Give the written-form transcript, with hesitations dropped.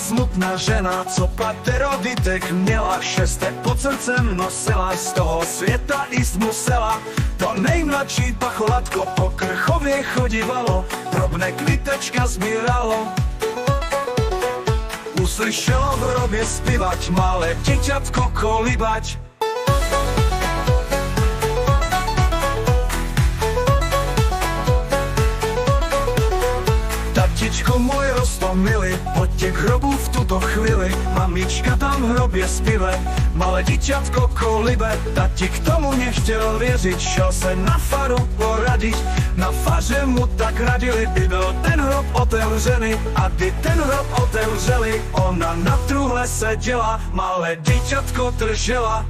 smutná žena, co patero dytek měla, šestek pod srdcem nosila, z toho světa jíst musela. To nejmladší pacholatko po Krchově chodívalo, drobné kvitečka sbíralo. Uslyšelo v hrobě zpívať, malé děťatko kolíbať. Tatičko můj roztomilý, od těch hrobů v tuto chvíli, mamička tam v hrobě zpíve, malé děťatko kolíbe. Tati k tomu nechtěl věřit, šel se na faru poradit, na faře mu tak radili, by byl ten hrob otevřený. A kdy ten hrob otevřeli, ona na truhle seděla, malé děťatko držela.